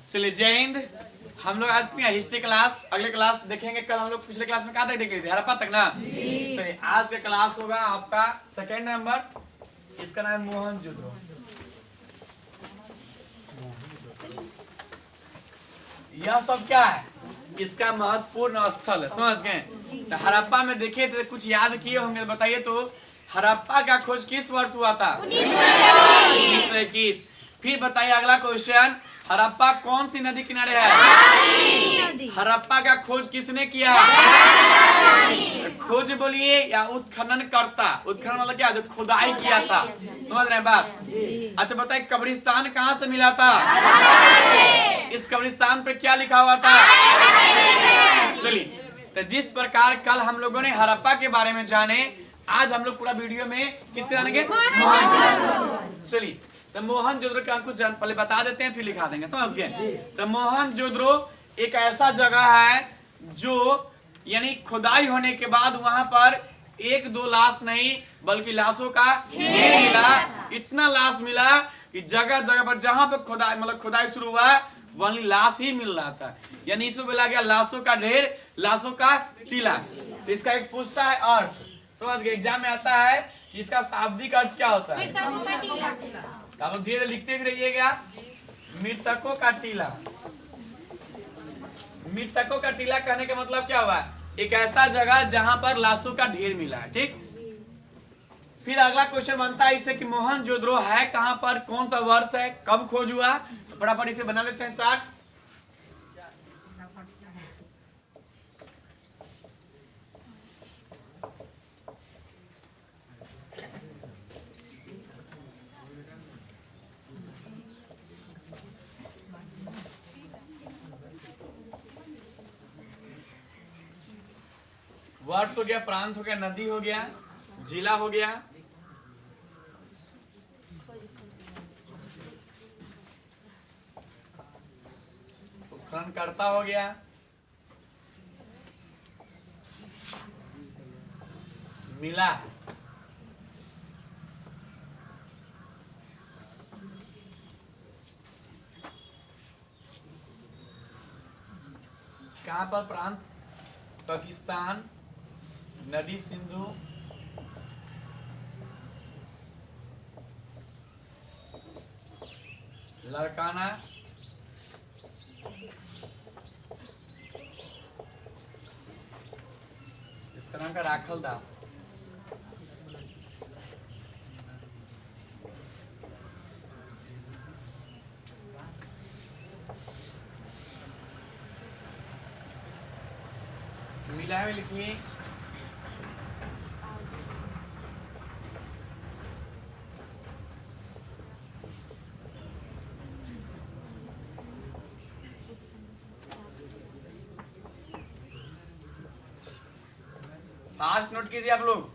चलिए जय हिंद। हम लोग आज हिस्ट्री क्लास, अगले क्लास देखेंगे। कल हम लोग पिछले क्लास में कहाँ तक देखे थे? हड़प्पा तक ना। चलिए आज का क्लास होगा आपका सेकेंड नंबर। इसका नाम है मोहनजोदड़ो। यह सब क्या है? इसका महत्वपूर्ण स्थल है, समझ गए? तो हड़प्पा में देखे थे, कुछ याद किए होंगे, बताइए तो। हड़प्पा का खोज किस वर्ष हुआ था? 1921। फिर बताइए अगला क्वेश्चन, हड़प्पा कौन सी नदी किनारे है? हड़प्पा का खोज किसने किया? खोज बोलिए या उत्खनन करता? उत्खनन मतलब क्या? जो खुदाई किया था, समझ रहे हैं बात? अच्छा बताइए कब्रिस्तान कहाँ से मिला था? इस कब्रिस्तान पे क्या लिखा हुआ था? चलिए, तो जिस प्रकार कल हम लोगों ने हड़प्पा के बारे में जाने, आज हम लोग पूरा वीडियो में किसके जानेंगे? चलिए, तो मोहनजोदड़ो का कुछ पहले बता देते हैं, फिर लिखा देंगे, समझ गए? तो मोहनजोदड़ो एक ऐसा जगह है जो यानी खुदाई होने के बाद वहां पर एक दो लाश नहीं बल्कि लाशों का ढेर मिला। इतना लाश मिला कि जगह जगह पर जहां पर खुदाई मतलब खुदाई शुरू हुआ वहीं लाश ही मिल रहा था। यानी इसको बोला गया लाशों का ढेर, लाशों का टीला। तो इसका एक पूछता है अर्थ, समझ गए? एग्जाम में आता है कि इसका शाब्दिक अर्थ क्या होता है? आप लोग धीरे लिखते भी रहिएगा। मृतकों का टीला। मृतकों का टीला कहने का मतलब क्या हुआ? एक ऐसा जगह जहां पर लाशों का ढेर मिला है, ठीक? फिर अगला क्वेश्चन बनता है इससे कि मोहनजोदड़ो है कहां पर, कौन सा वर्ष है, कब खोज हुआ? फटाफट इसे बना लेते हैं चार्ट। वर्ष हो गया, प्रांत हो गया, नदी हो गया, जिला हो गया, उत्खननकर्ता हो गया, मिला, कहां पर प्रांत? पाकिस्तान, नदी सिंधु, लड़काना, इसका नाम का राखल दास। मिला है लिखिए। फास्ट नोट कीजिए आप लोग।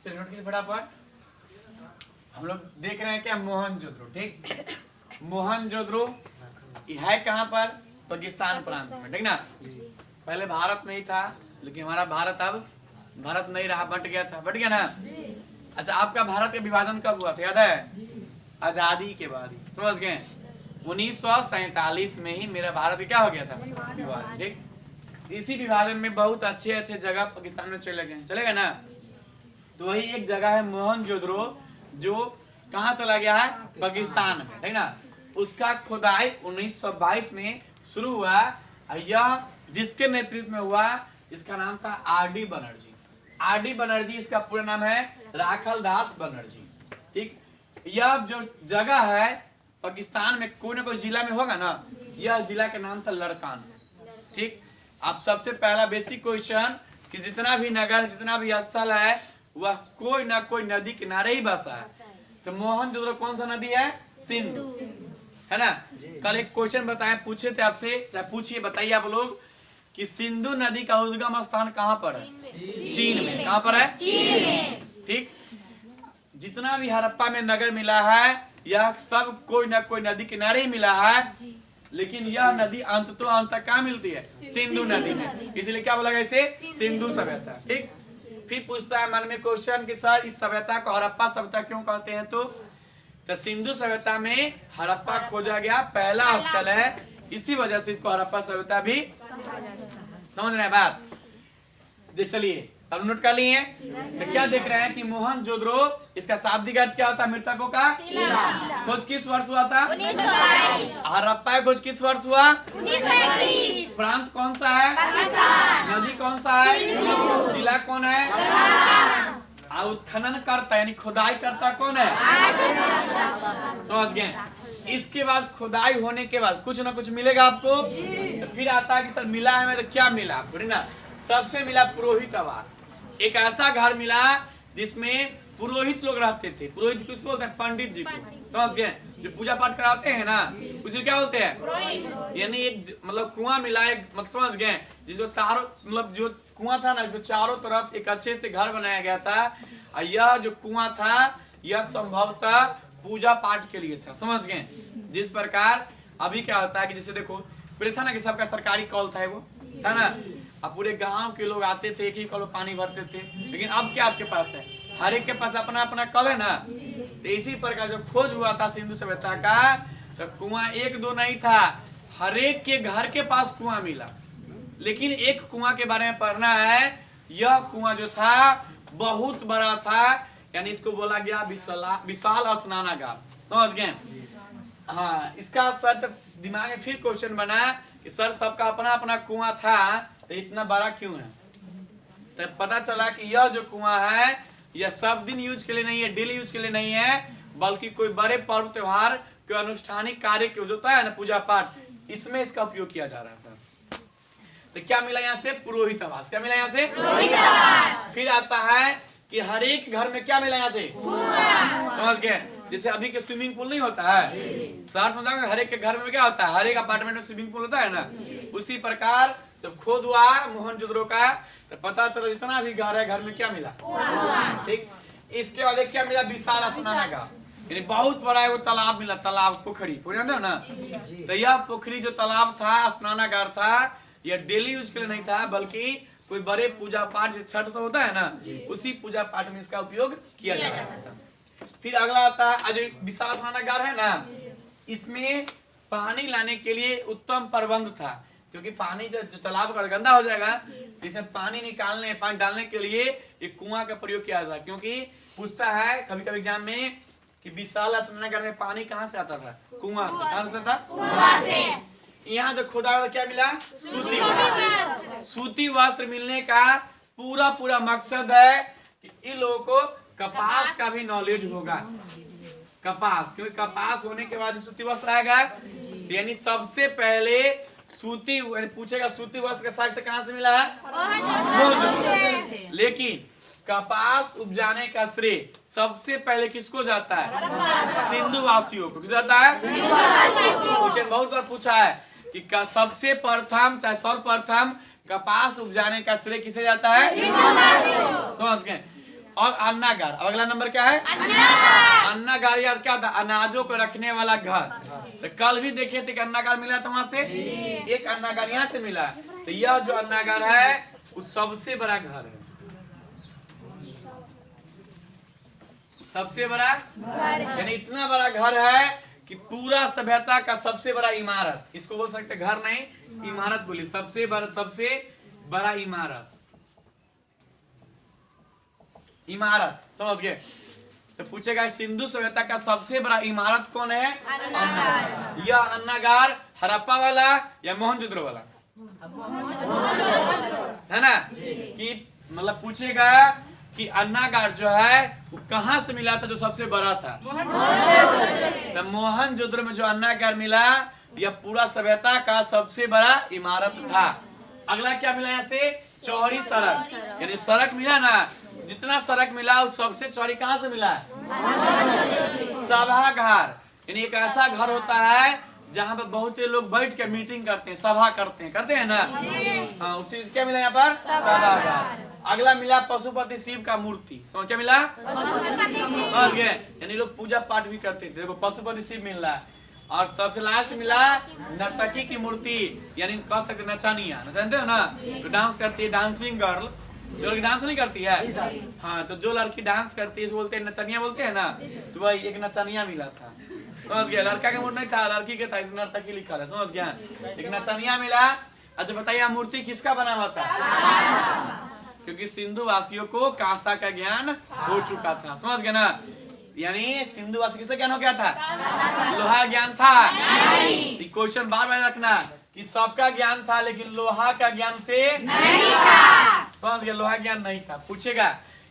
चलिए नोट कीजिए फटाफट। हम लोग देख रहे हैं क्या, मोहनजोदड़ो। ठीक, मोहनजोदड़ो है कहाँ पर, पाकिस्तान प्रांत में, ठीक ना। पहले भारत में ही था, लेकिन हमारा भारत अब भारत नहीं रहा, बट गया था, बट गया ना। अच्छा, आपका भारत का विभाजन कब हुआ था, याद है? आजादी के बाद ही, समझ गए। 1947 में ही मेरा भारत क्या हो गया था, विभाजन। ठीक, इसी विभाजन में बहुत अच्छे अच्छे जगह पाकिस्तान में चले गए, चलेगा ना। तो वही एक जगह है मोहनजोदड़ो, जो कहाँ चला गया है, पाकिस्तान में, ठीक ना। उसका खुदाई 1922 में शुरू हुआ। यह जिसके नेतृत्व में हुआ, इसका नाम था आर.डी. बनर्जी। आर.डी. बनर्जी इसका पूरा नाम है, राखल दास बनर्जी। ठीक, यह जो जगह है पाकिस्तान में कोई ना कोई जिला में होगा ना, यह जिला का नाम था लड़कान। ठीक, आप सबसे पहला बेसिक क्वेश्चन कि जितना भी नगर, जितना भी स्थल है, वह कोई ना कोई नदी किनारे ही बसा है। तो मोहनजोदड़ो कौन सा नदी है, सिंधु, है ना। कल एक क्वेश्चन बताएं, पूछे थे आपसे, चाहे पूछिए, बताइए आप लोग कि सिंधु नदी का उद्गम स्थान कहाँ पर है, चीन में। कहाँ पर है, चीन में। ठीक, जितना भी हड़प्पा में नगर मिला है, यह सब कोई ना कोई नदी किनारे ही मिला है, लेकिन यह नदी अंततः अंत तक कहाँ मिलती है, सिंधु नदी में। इसलिए क्या बोला गया इसे, सिंधु सभ्यता। ठीक, फिर पूछता है मन में क्वेश्चन कि सर इस सभ्यता को हड़प्पा सभ्यता क्यों कहते हैं, तो सिंधु सभ्यता में हड़प्पा खोजा गया पहला स्थल है, इसी वजह से इसको हड़प्पा सभ्यता भी, समझ रहे हैं बात। चलिए अब नोट कर लिए। तो क्या देख रहे हैं कि मोहनजोदड़ो, इसका शाब्दिक अर्थ क्या होता है, मृतकों का खोज किस वर्ष हुआ था, 1922। हड़प्पा खोज किस वर्ष हुआ, 1921। प्रांत कौन सा है, पाकिस्तान। नदी कौन सा है, जिला कौन है, उत्खनन करता यानी खुदाई करता कौन है, समझ गए। इसके बाद खुदाई होने के बाद कुछ ना कुछ मिलेगा आपको। तो फिर आता है कि सर मिला है, तो क्या मिला आपको, ना। सबसे मिला पुरोहित आवास, एक ऐसा घर मिला जिसमें पुरोहित लोग रहते थे। पुरोहित किसको बोलते हैं, पंडित जी को, समझ गए, जो पूजा पाठ कराते हैं ना, उसे क्या बोलते हैं, यानी एक मतलब कुआं मिला, एक मतलब समझ गए, जिसको चारों मतलब जो कुआं था ना, इसको चारों तरफ एक अच्छे से घर बनाया गया था। और यह जो कुआं था, यह संभवतः पूजा पाठ के लिए था, समझ गए। जिस प्रकार अभी क्या होता है कि जैसे देखो, पहले था ना कि सबका सरकारी कॉल था, वो था ना, अब पूरे गांव के लोग आते थे, एक ही कॉल पानी भरते थे। लेकिन अब क्या आपके पास है, हर एक के पास अपना अपना कल है ना। तो इसी प्रकार जब खोज हुआ था सिंधु सभ्यता का, तो कुआं एक दो नहीं था, हर एक के घर के पास कुआं मिला। लेकिन एक कुआं के बारे में पढ़ना है, यह कुआं जो था बहुत बड़ा था, यानी इसको बोला गया विशाल स्नानागार, समझ गए। हाँ, इसका सर दिमाग में फिर क्वेश्चन बना कि सर सबका अपना अपना कुआं था, तो इतना बड़ा क्यों है। तो पता चला कि यह जो कुआं है, यह सब दिन यूज के लिए नहीं है, डेली यूज के लिए नहीं है, बल्कि कोई बड़े पर्व त्योहार के अनुष्ठानिक कार्य के होता है ना, पूजा पाठ, इसमें इसका उपयोग किया जा रहा था। तो क्या मिला यहाँ से, पुरोहित आवास। क्या मिला यहाँ से, पुरोहित आवास। फिर आता है कि हर एक घर में क्या मिला यहाँ से, समझ गए। जैसे अभी के स्विमिंग पूल नहीं होता है, शहर समझाओगे, हर एक के घर में क्या होता है, हर एक अपार्टमेंट में स्विमिंग पूल होता है ना। उसी प्रकार जब खोद हुआ मोहनजोदड़ो का, तो पता चला जितना भी घर है, घर में क्या मिला, ठीक। इसके बाद क्या मिला, विशाल स्नानागार, यानी बहुत बड़ा है वो तालाब मिला, तालाब पोखरी, जानते हो ना। तो यह पोखरी जो तालाब था, स्नानागार था, यह डेली यूज के लिए नहीं था, बल्कि कोई बड़े पूजा पाठ छठ से होता है ना, उसी पूजा पाठ में इसका उपयोग किया जा रहा था। फिर अगला आता है, जो विशाल स्नानागार है ना, इसमें पानी लाने के लिए उत्तम प्रबंध था, क्योंकि पानी जो तालाब का गंदा हो जाएगा, इसमें पानी निकालने, पानी डालने के लिए एक कुआं का प्रयोग किया जाता। क्योंकि पूछता है कभी कभी एग्जाम में कि विशाल स्नानागार में पानी कहाँ से आता था, कुआं से। कहाँ से था, कुआं से। यहाँ जो खोदा हुआ क्या मिला, सूती वस्त्र। सूती वस्त्र मिलने का पूरा मकसद है कि इन लोगों को कपास का भी नॉलेज होगा, कपास, क्योंकि कपास होने के बाद सूती वस्त्र आएगा। यानी सबसे पहले सूती, पूछेगा सूती वस्त्र का साक्ष्य कहाँ से मिला है, लेकिन कपास उपजाने का श्रेय सबसे पहले किसको जाता है, सिंधु वासियों को। किस जाता है, क्वेश्चन बहुत बार पूछा है कि सबसे प्रथम चाहे सर्वप्रथम कपास उपजाने का श्रेय किसे जाता है, समझ गए। और अन्नागार। अब अगला नंबर क्या है? अन्नागार यार क्या था? अनाजों को रखने वाला घर। तो कल भी देखे थे कि अन्नागार मिला था वहां से, एक अन्नागार यहाँ से मिला। तो यह जो अन्नागार है वो सबसे बड़ा घर है, सबसे बड़ा घर, यानी इतना बड़ा घर है कि पूरा सभ्यता का सबसे बड़ा इमारत, इसको बोल सकते घर नहीं इमारत बोली, सबसे बड़ा इमारत, इमारत समझ गए। तो पूछेगा सिंधु सभ्यता का सबसे बड़ा इमारत कौन है? अन्नागार। यह अन्नागार हड़प्पा वाला या मोहनजोदड़ो वाला है ना? कि मतलब पूछेगा कि अन्नागार जो है वो कहाँ से मिला था जो सबसे बड़ा था? तो मोहनजोदड़ो में जो अन्नागार मिला यह पूरा सभ्यता का सबसे बड़ा इमारत था। अगला क्या मिला यहाँ से? चौड़ी सड़क, यानी सड़क मिला ना, जितना सड़क मिला उस सबसे चौड़ी कहाँ से मिला? सभागार, यानी एक ऐसा घर होता है जहाँ पे बहुत से लोग बैठ के मीटिंग करते हैं, सभा करते हैं ना। हाँ, उसी क्या मिला यहाँ पर? सभागार। अगला मिला पशुपति शिव का मूर्ति। समझ क्या मिला? समझ गए, यानी लोग पूजा पाठ भी करते थे। देखो पशुपति शिव मिल रहा है। और सबसे लास्ट मिला नर्तकी की मूर्ति, यानी कह सकते नचानिया, जानते हो ना, तो डांस करती है, डांसिंग गर्ल, जो लड़की डांस नहीं करती है। हाँ, तो जो लड़की डांस करती है बोलते हैं नचनिया बोलते हैं ना, तो वही एक नचनिया मिला था। समझ गया? लड़का का मूर्ति नहीं था, लड़की के था, इसमें नर्तकी लिखा था। समझ गया? एक नचनिया मिला। अच्छा बताइए मूर्ति किसका बना हुआ था? क्योंकि सिंधु वासियों को कांसा का ज्ञान हो चुका था। समझ गए ना? यानी सिंधु वासी किससे ज्ञान हो गया था? लोहा ज्ञान था। क्वेश्चन बार बार रखना कि सबका ज्ञान था लेकिन लोहा का ज्ञान से नहीं था। समझ गए? लोहा ज्ञान नहीं था। पूछेगा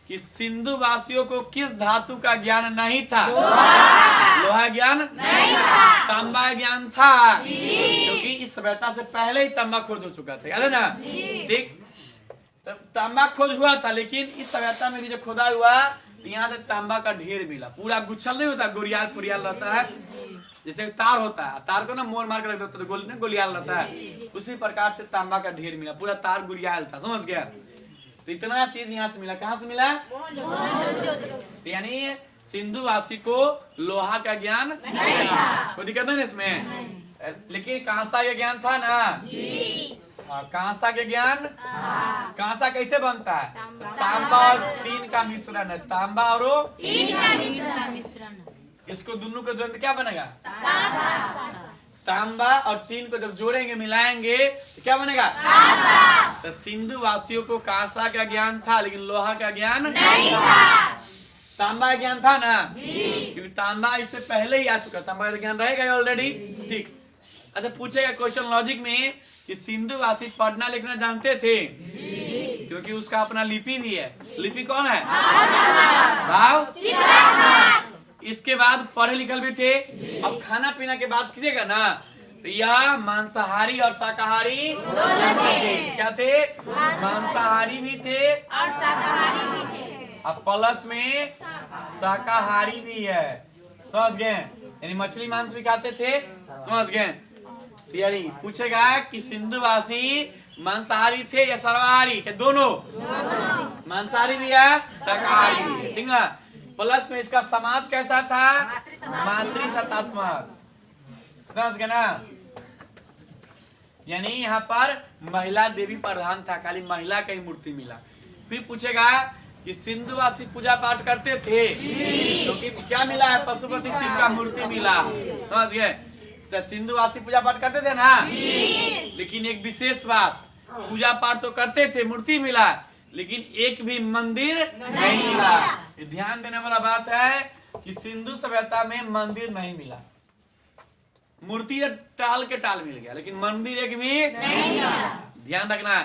कि सिंधु वासियों को किस धातु का ज्ञान नहीं था? लोहा ज्ञान नहीं था। तांबा ज्ञान था, क्योंकि इस सभ्यता से पहले ही तांबा खोज हो चुका था, याद है ना? ठीक, तांबा खोज हुआ था, लेकिन इस सभ्यता में जब खुदा हुआ तो यहाँ से तांबा का ढेर मिला। पूरा गुच्छल नहीं होता, गुड़ियाल फुरियाल रहता है, जैसे तार होता है, तार को ना मोड़ मार कर रख देता है तो गुलियाल रहता है, उसी प्रकार से तांबा का ढेर मिला, पूरा तार गुड़ियाल था। समझ गया? तो इतना चीज यहाँ से मिला। कहाँ से मिला? तो यानी सिंधु वासी को लोहा का ज्ञान नहीं था। कोई दिक्कत नहीं इसमें, लेकिन कांसा का ज्ञान था ना। कांसा के ज्ञान, कांसा कैसे बनता है? तांबा और टीन का मिश्रण है, तांबा और टीन का मिश्रण। इसको दोनों को जोड़ क्या बनेगा? तांबा और टीन को जब जोड़ेंगे मिलाएंगे तो क्या बनेगा? तो सिंधु वासियों को कांसा का ज्ञान था लेकिन लोहा का ज्ञान नहीं था। तांबा का ज्ञान था ना, क्योंकि तांबा इससे पहले ही आ चुका, तांबा का ज्ञान रहेगा ऑलरेडी। ठीक। अच्छा पूछेगा क्वेश्चन लॉजिक में कि सिंधु वासी पढ़ना लिखना जानते थे? क्योंकि उसका अपना लिपि भी है। लिपि कौन है? भाव। इसके बाद पढ़े लिखल भी थे। अब खाना पीना के बात कीजिएगा ना, तो यह मांसाहारी और शाकाहारी क्या थे? मांसाहारी भी थे और शाकाहारी भी थे, अब प्लस में शाकाहारी भी है। समझ गए? यानी मछली मांस भी खाते थे। समझ गए? यानी पूछेगा कि सिंधुवासी मांसाहारी थे या सर्वाहारी? क्या दोनों? मांसाहारी भी है, शाकाहारी भी है। ठीक है? प्लस में इसका समाज कैसा था? मातृसत्तात्मक। समझ गए ना? यानी यहाँ पर महिला देवी प्रधान था, खाली महिला का ही मूर्ति मिला। फिर पूछेगा कि सिंधुवासी पूजा पाठ करते थे? क्योंकि क्या मिला है? पशुपति शिव का मूर्ति मिला। समझ गए? सिंधुवासी पूजा पाठ करते थे ना, लेकिन एक विशेष बात, पूजा पाठ तो करते थे, मूर्ति मिला, लेकिन एक भी मंदिर नहीं मिला। ध्यान देने वाला बात है कि सिंधु सभ्यता में मंदिर नहीं मिला। मूर्ति टाल के टाल मिल गया, लेकिन मंदिर एक भी नहीं मिला। ध्यान रखना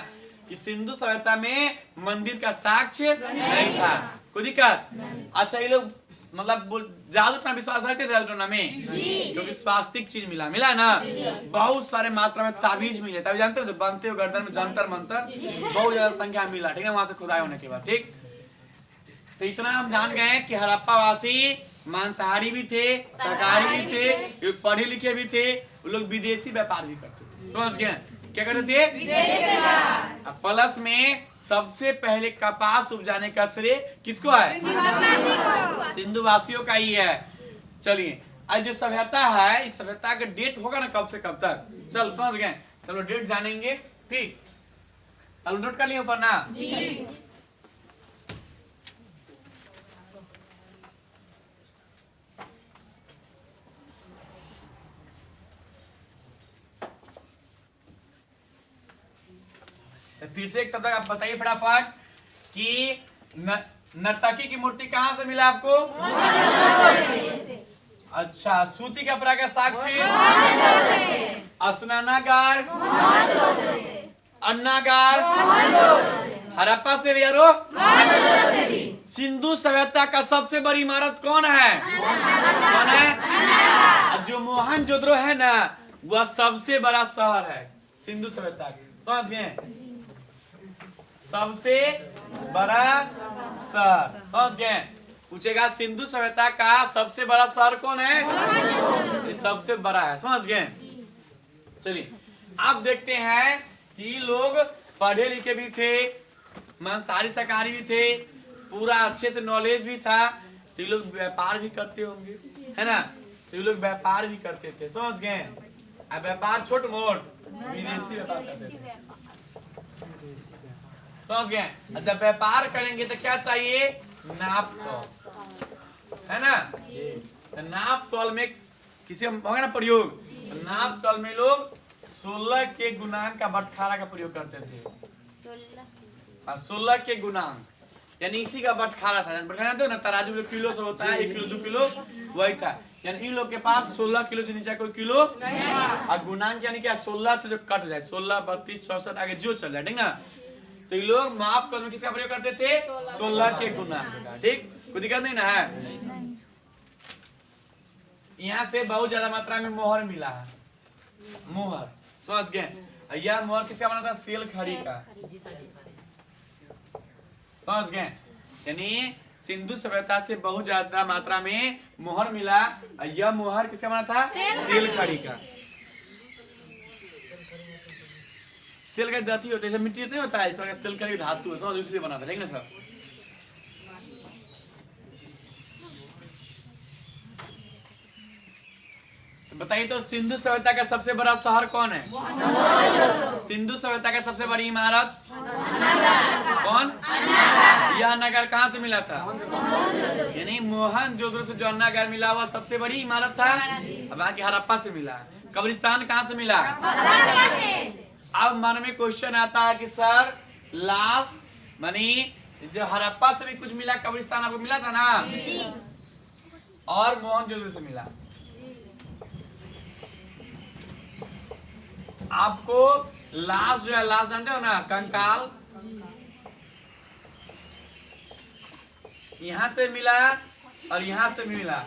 कि सिंधु सभ्यता में मंदिर का साक्ष्य नहीं था। कोई दिक्कत? अच्छा ये लोग मतलब जादू टोना विश्वास रखते थे जादू टोना में, क्योंकि स्वास्तिक चीज मिला ना, बहुत सारे मात्रा में ताबीज मिले। ताबीज जानते हो जो बनते हो गर्दन में, जंतर मंतर, बहुत ज्यादा संख्या मिला। ठीक है? वहां से खुदाई होने के बाद। ठीक, तो इतना हम जान गए कि हड़प्पा वासी मांसाहारी भी थे, शाकाहारी भी थे, पढ़े लिखे भी थे, वो लोग विदेशी व्यापार भी करते थे। समझ गए? क्या करते थे? प्लस में सबसे पहले कपास उपजाने का श्रेय किसको है? सिंधु वासियों का ही है। चलिए आज जो सभ्यता है, इस सभ्यता का डेट होगा ना कब से कब तक, चल समझ गए, चलो डेट जानेंगे। ठीक, चलो नोट कर लिए ऊपर ना। तो फिर से एक तब तक आप बताइए फटाफट कि नर्तकी की मूर्ति कहाँ से मिला आपको? अच्छा, सूती कपड़ा का साक्ष्य स्नानागार, अन्नागार, हड़प्पा से भी यारो, सिंधु सभ्यता का सबसे बड़ी इमारत कौन है? कौन है? जो मोहनजोदड़ो है ना, वह सबसे बड़ा शहर है सिंधु सभ्यता की। समझ गए? सबसे बड़ा शहर, समझ गए? पूछेगा सिंधु सभ्यता का सबसे बड़ा शहर कौन है? ये सबसे बड़ा है। समझ गए? चलिए आप देखते हैं कि लोग पढ़े लिखे भी थे, मांसाहारी शाकाहारी भी थे, पूरा अच्छे से नॉलेज भी था, तो ये लोग व्यापार भी करते होंगे, है ना? तो ये लोग व्यापार भी करते थे। समझ गए? अब व्यापार छोट मोट विदेशी व्यापार करते थे। समझ गए? जब व्यापार करेंगे तो क्या चाहिए? नाप तौल, है ना? तो नाप तौल में किसी होगा ना प्रयोग, नाप तौल में लोग 16 के गुणांक का बटखारा का प्रयोग करते थे। 16 के गुणांक यानी इसी का बटखारा था। बटखारा तो ना तराजू में किलो से होता है, 1 किलो 2 किलो, वही था। यानी इन लोग के पास 16 किलो से नीचे कोई किलो और गुणांक यानी क्या? 16 से जो कट जाए, 16, 32, 64 आगे जो चल जाए, ठीक ना? तो ये लोग माप करने में किसका प्रयोग करते थे? 16 के गुणांक का। ठीक, कोई दिक्कत नहीं ना है? यहाँ से बहुत ज्यादा मात्रा में मोहर मिला है। मोहर, समझ गए? यह मोहर किसका बना था? सेल खड़ी का। समझ गए? यानी सिंधु सभ्यता से बहुत ज्यादा मात्रा में मोहर मिला। यह मोहर किसका बना था? सेल खड़ी का। सेल का धातु होता है, मिट्टी नहीं होता है, इस प्रकार सेल का धातु होता है, दूसरी बना था, ठीक ना सर? तो बताइए तो सिंधु सभ्यता का सबसे बड़ा शहर कौन है? सिंधु सभ्यता का सबसे बड़ी इमारत कौन? यह नगर कहाँ से मिला था? यानी मोहनजोदड़ो से जो अन्नागार मिला वह सबसे बड़ी इमारत था। बाकी हड़प्पा से मिला। कब्रिस्तान कहाँ से मिला? अब मन में क्वेश्चन आता है कि सर लाश मानी जो हड़प्पा से भी कुछ मिला, कब्रिस्तान आपको मिला था ना? और मोहनजोदड़ो से मिला। आपको लाश जो है, लाश जानते हो ना, कंकाल यहाँ से मिला और यहाँ से मिला,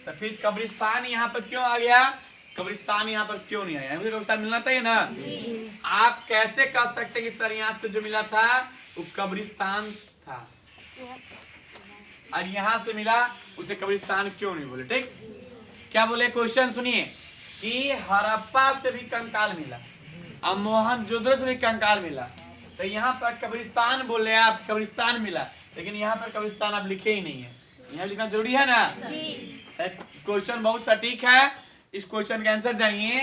तो फिर कब्रिस्तान यहाँ पर क्यों आ गया? कब्रिस्तान यहाँ पर क्यों नहीं आया? मुझे कब्रिस्तान मिलना चाहिए ना। आप कैसे कह सकते कि सर यहाँ से जो मिला था वो कब्रिस्तान था और यहाँ से मिला उसे कब्रिस्तान क्यों नहीं बोले? ठीक, क्या बोले? क्वेश्चन सुनिए कि हड़प्पा से भी कंकाल मिला और मोहनजोदड़ो से भी कंकाल मिला, तो यहाँ पर कब्रिस्तान बोल रहे हैं आप, कब्रिस्तान मिला, लेकिन यहाँ पर कब्रिस्तान आप लिखे ही नहीं है। यहाँ लिखना जरूरी है ना? क्वेश्चन बहुत सटीक है। इस क्वेश्चन का आंसर जानिए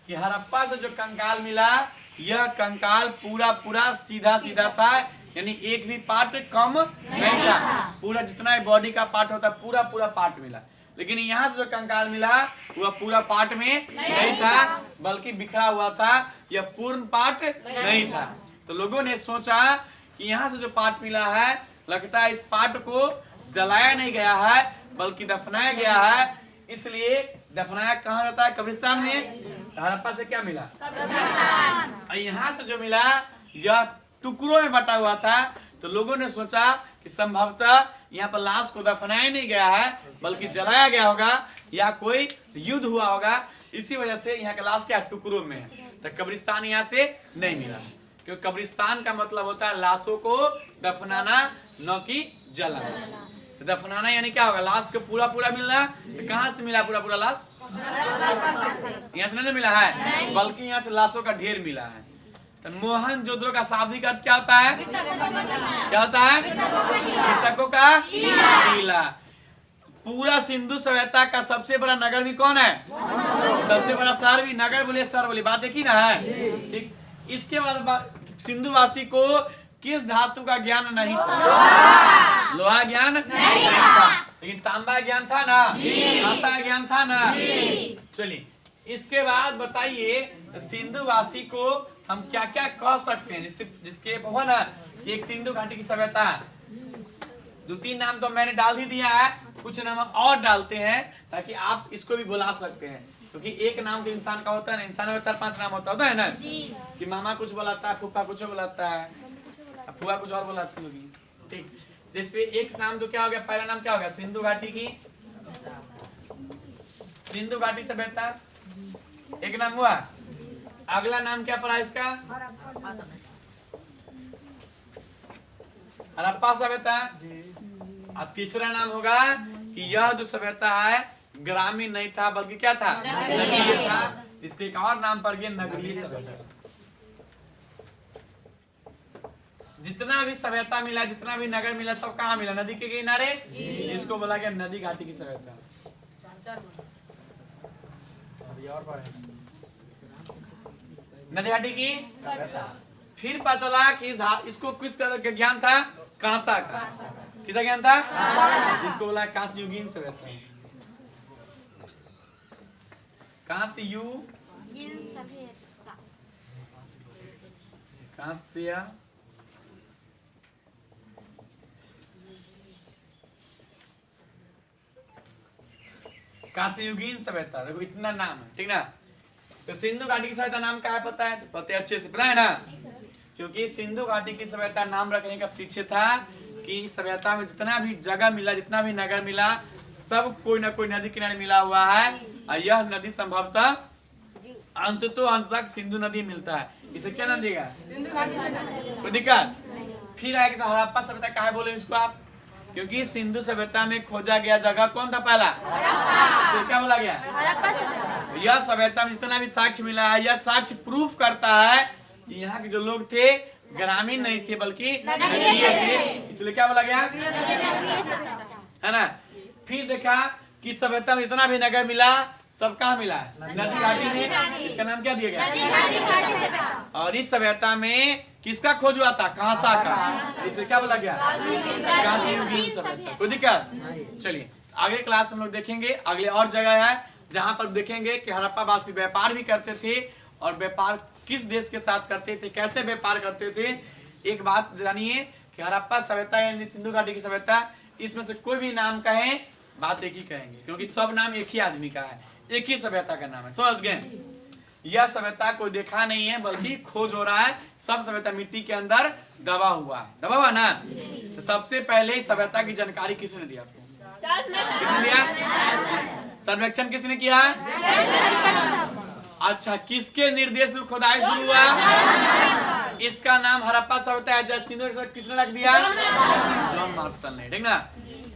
कि हड़प्पा से जो कंकाल मिला, यह कंकाल पूरा पूरा सीधा सीधा था, यानी एक भी पार्ट कम नहीं था। पूरा जितना बॉडी का पार्ट होता पूरा पूरा पार्ट मिला। लेकिन यहाँ से जो कंकाल मिला वह पूरा पार्ट में नहीं था, बल्कि बिखरा हुआ था, यह पूर्ण पार्ट नहीं था। तो लोगों ने सोचा कि यहाँ से जो पार्ट मिला है, लगता है इस पार्ट को जलाया नहीं गया है बल्कि दफनाया गया है, इसलिए दफनाया कहाँ रहता है? कब्रिस्तान में। हड़प्पा से क्या मिला? और यहाँ से जो मिला यह टुकड़ों में बटा हुआ था, तो लोगों ने सोचा कि संभवतः यहाँ पर लाश को दफनाया नहीं गया है बल्कि जलाया गया होगा या कोई युद्ध हुआ होगा, इसी वजह से यहाँ का लाश क्या टुकड़ों में है। तो कब्रिस्तान यहाँ से नहीं मिला, क्योंकि कब्रिस्तान का मतलब होता है लाशों को दफनाना, न कि जलाना। तो दफनाना यानी क्या होगा? लाश को पूरा पूरा मिलना। तो कहाँ से मिला पूरा पूरा लाश? यहाँ से नहीं मिला है, बल्कि यहाँ से लाशों का ढेर मिला है। तो मोहनजोदड़ो का शाब्दिक अर्थ क्या होता है? क्या होता है? मृतकों का टीला। पूरा सिंधु सभ्यता का सबसे बड़ा नगर भी कौन है? सबसे बड़ा शहर भी, नगर बोले शहर बोले, बात देखी ना है। ठीक, इसके बाद सिंधुवासी को किस धातु का ज्ञान नहीं था? लोहा ज्ञान नहीं था, लेकिन तांबा ज्ञान था ना, कांसा ज्ञान था ना। चलिए इसके बाद बताइए सिंधुवासी को हम क्या क्या कह सकते हैं जिसके हो ना एक सिंधु घाटी की सभ्यता। 2-3 नाम तो मैंने डाल ही दिया है, कुछ नाम और डालते हैं ताकि आप इसको भी बुला सकते हैं, क्योंकि एक नाम तो इंसान का होता है ना, इंसान में 4-5 नाम होता है ना कि मामा कुछ बुलाता है, फूफा कुछ बुलाता है, फुआ कुछ और बुलाती होगी। ठीक, जैसे एक नाम तो क्या हो गया, पहला नाम क्या हो गया? सिंधु घाटी की, सिंधु घाटी सभ्यता एक नाम हुआ। अगला नाम क्या पड़ा इसका? हड़प्पा सभ्यता। और तीसरा नाम होगा कि यह जो सभ्यता है ग्रामीण नहीं था बल्कि क्या था? नगरीय था। इसके एक और नाम पर गया नगरीय सभ्यता। जितना भी सभ्यता मिला, जितना भी नगर मिला, सब कहाँ मिला? नदी के किनारे। इसको बोला गया नदी घाटी की सभ्यता। नदी घाटी की। फिर पता चला कि इसको किस तरह का ज्ञान था? कांसा का। किसका ज्ञान था? जिसको बोला कांस्य युगीन सभ्यता। कांस्य कांस्ययुगीन सभ्यता। देखो इतना नाम है, ठीक ना। तो सिंधु घाटी की सभ्यता नाम क्या है पता है? तो पता है, अच्छे से पता है ना, क्योंकि सिंधु घाटी की सभ्यता नाम रखने का पीछे था कि इस सभ्यता में जितना भी जगह मिला, जितना भी नगर मिला, सब कोई ना कोई नदी किनारे मिला हुआ है। और यह नदी संभवतः अंत तो अंत तक सिंधु नदी मिलता है। इसे क्या नाम देगा? कोई दिक्कत? फिर आएगा हड़प्पा सभ्यता। कहा बोले इसको आप? क्योंकि सिंधु सभ्यता में खोजा गया जगह कौन था? पहला तो क्या बोला गया? यह सभ्यता में जितना भी साक्ष्य मिला है, यह साक्ष्य प्रूफ करता है कि यहाँ के जो लोग थे ग्रामीण नहीं थे बल्कि नगरीय थे, इसलिए क्या बोला गया? है ना। फिर देखा कि सभ्यता में जितना भी नगर मिला सब कहाँ मिला? नदी घाटी में। इसका नाम क्या दिया गया? और इस सभ्यता में किसका खोज हुआ था? कांसा का। इसे क्या बोला गया? कांस्ययुगीन सभ्यता। कोई दिक्कत? चलिए आगे क्लास में हम लोग देखेंगे। अगले और जगह है जहाँ पर देखेंगे कि हड़प्पा वासी व्यापार भी करते थे, और व्यापार किस देश के साथ करते थे, कैसे व्यापार करते थे। एक बात जानिए कि हड़प्पा सभ्यता यानी सिंधु घाटी की सभ्यता, इसमें से कोई भी नाम कहे बात एक ही कहेंगे, क्योंकि सब नाम एक ही आदमी का है, एक ही सभ्यता का नाम है। समझ गए? यह सभ्यता कोई देखा नहीं है बल्कि खोज हो रहा है। सब सभ्यता मिट्टी के अंदर दबा हुआ है, दबा हुआ ना। तो सबसे पहले सभ्यता की जानकारी किसने दिया? किसने दिया? सर्वेक्षण किसने किया? अच्छा, किसके निर्देश में खुदाई शुरू हुआ? इसका नाम हड़प्पा सभ्यता है। किसने रख दिया? जॉन मार्शल ने, ठीक ना।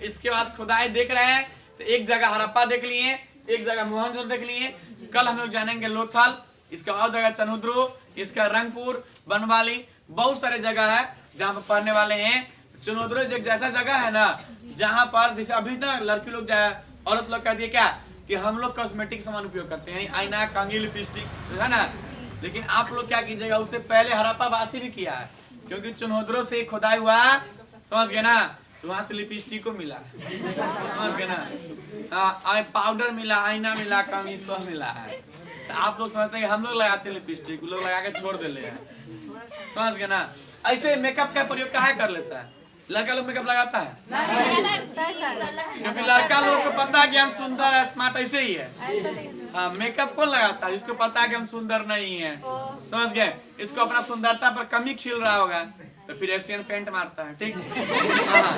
इसके बाद खुदाई देख रहे हैं तो एक जगह हड़प्पा देख लिए, एक जगह मोहनजोदड़ो देख लिए। कल हम लोग जानेंगे लोथल, इसका और जगह चनहुद्रू, इसका रंगपुर, बनवाली, बहुत सारे जगह है जहाँ पर पढ़ने वाले हैं। चनहुद्रू एक जैसा जगह है ना जहाँ पर जैसे अभी ना लड़की लोग औरत लोग कहती है क्या कि हम लोग कॉस्मेटिक सामान उपयोग करते हैं, आईना, कंघी, लिपस्टिक, है ना। लेकिन आप लोग क्या कीजिएगा, उससे पहले हड़प्पा वासी भी किया है, क्योंकि चनहुद्रू से खुदाई हुआ, समझ गए ना। तो वहाँ से लिपस्टिक को मिला, समझ गए ना। पाउडर मिला, आईना मिला, कंघी सब मिला है। तो आप लोग समझते हैं कि हम लोग लगाते हैं लिपस्टिक, लोग लगा के छोड़ देते हैं, समझ गए ना। ऐसे मेकअप का प्रयोग काहे कर लेता है? लड़का लोग मेकअप लगाता है क्योंकि लड़का लोग को पता है कि हम सुंदर है, स्मार्ट, ऐसे ही है। हाँ, मेकअप कौन लगाता है? जिसको पता है कि हम सुंदर नहीं है, समझ गए। इसको अपना सुंदरता पर कमी खिल रहा होगा तो फिर एशियन पेंट मारता है, ठीक। हाँ,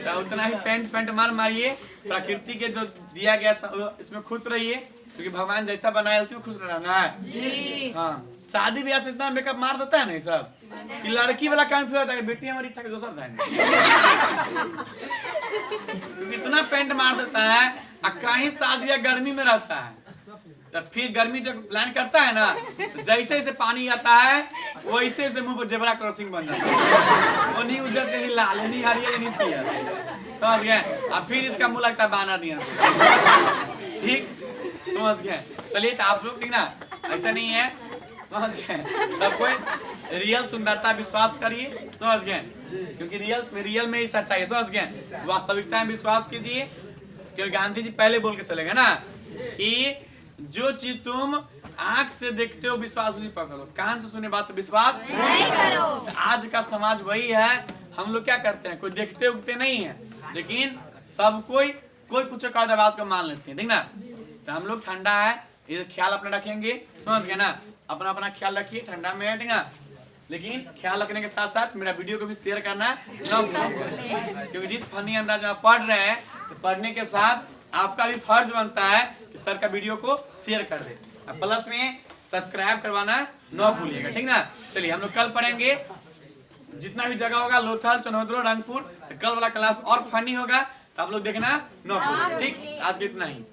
तो उतना ही पेंट मारिए। प्रकृति के जो दिया गया इसमें खुश रहिए, क्योंकि भगवान जैसा बनाया उसी में खुश रहना है। हाँ, शादी ब्याह से इतना मेकअप मार देता है ना सब कि लड़की वाला कंफ्यूज होता है, बेटी हमारी इच्छा के दोसर जाएंगे, क्योंकि इतना पेंट मार देता है। कहीं शादी ब्याह गर्मी में रहता है तो फिर गर्मी जब लैंड करता है ना, तो जैसे जैसे पानी आता है वैसे वैसे मुंह पर जेब्रा क्रॉसिंग बन जाता है। वो नहीं उजर नहीं लाल नहीं हरियर नहीं पीयर, समझ गए? अब फिर इसका मुंह लगता है बानर नहीं, ठीक, समझ गए? चलिए तो आप लोग ठीक ना, ऐसा नहीं है, समझ गए? सब कोई रियल सुंदरता विश्वास करिए, समझ गए? क्योंकि रियल में ही सच्चाई है, समझ गए? वास्तविकता में विश्वास कीजिए, क्योंकि गांधी जी पहले बोल के चले गए ना कि जो चीज तुम आंख से देखते हो विश्वास उसी पर करो, कान से सुने बात तो विश्वास नहीं करो। आज का समाज वही है, हम लोग क्या करते हैं, कोई देखते उगते नहीं है, लेकिन सब कोई कुछ बात को मान लेते हैं, ठीक ना? तो हम लोग ठंडा है, ये ख्याल अपना रखेंगे, समझ गए ना? अपना अपना ख्याल रखिए, ठंडा में है, ठीक ना? लेकिन ख्याल रखने के साथ साथ मेरा वीडियो को भी शेयर करना न भूलिए, क्योंकि जिस फनी अंदाज में आप पढ़ रहे हैं, तो पढ़ने के साथ आपका भी फर्ज बनता है कि सर का वीडियो को शेयर कर दे, प्लस में सब्सक्राइब करवाना न भूलिएगा, ठीक ना? चलिए हम लोग कल पढ़ेंगे, जितना भी जगह होगा लोथल, चनौदरो, रंगपुर, कल वाला क्लास और फनी होगा, तो आप लोग देखना न भूलिए, ठीक? आज के इतना ही।